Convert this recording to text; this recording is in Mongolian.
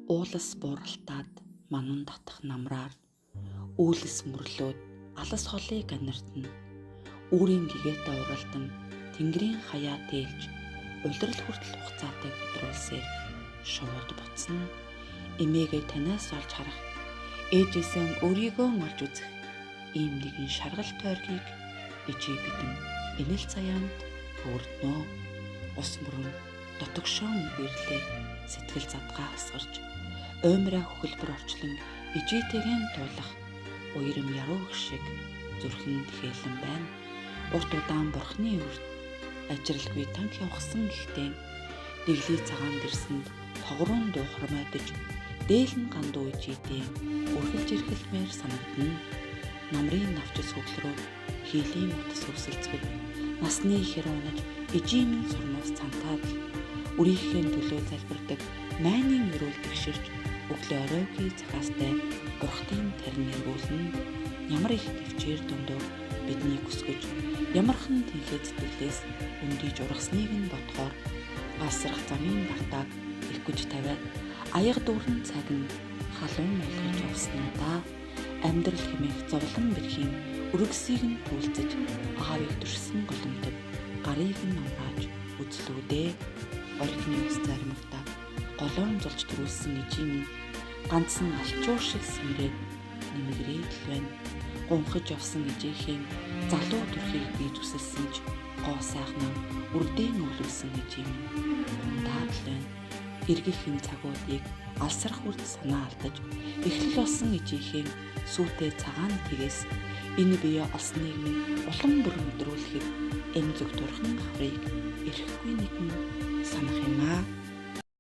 Уулас бууралтаад манун татах намраар үүлэс мөрлөөд алас холыг анирдна. Үүрийн гэгээтэй уралдан тэнгэрийн хаяа тээлж улирал хүртэл хугацаатай өдрүүлсээр шууд буцна. Эмээгээ танаас олж харах, ээжээсээ өөрийгөө олж үзэх ийм нэгэн шаргал тойргийг ижээ бидэн энэл цаяанд өөрднөө. Ус мөрөн дотогшоон бирлээ сэтгэл задгаа асгарч оймраа хөхөлбөр орчлон ижээтэйгэн туулах уйрам яруу шиг зүрхэн тхээлэн байна. Урт удаан бурхны үрд ажралгүй танк явахсан гэхдээ дэглий цагаан дэрсэнд тогруун дуу хормойдож дээлэн гандуу ижээтэй үргэлж ирхэлмээр санагдана. Намрын навчис хөглөрөө хийлийн утас өсөлцгөл насны ихэр унаж ижимэн сурнаас цантаад үрийнхээ төлөө залбирдаг майнын өрөөл тэгширч өглөө оройгийн цагаастай бурхтын тарин эргүүлнэ. Ямар их төвчээр дундуур бидний хүсгэж ямархан тэнхээ сэтгэлээс өндийж ургасныг нь бодохоор гасрах замын бартааг эргэж тавиад аяга дүүрэн цаг нь халуун болгож явснаа амьдрал хэмээх зовлон бэрхийн өргөсийг нь түлцэж аавыг дүрсэн голомтод гарыг нь намрааж үзлүүдээ. Орхины ус заримдаа голоон зулж төрүүлсэн ижим ганцхан алчуур шиг сэмрээд нэмэгрээд л байна. Гунхаж явсан ижээхийн залуу төрхийг би зүсэлсэн ч гоо сайхнаа үрдэн өвлүүлсэн ижим даад л байна. Эргэхийн цагуудыг алсрах үрд санаа алдаж эхлэл болсон ижээхийн сүйтэй цагаан тгээс энэ бие олсныг нь улам бүр өдрүүлэхэд энэ зүг турхан хаврыг ирэхгүй нэгэн санах юм.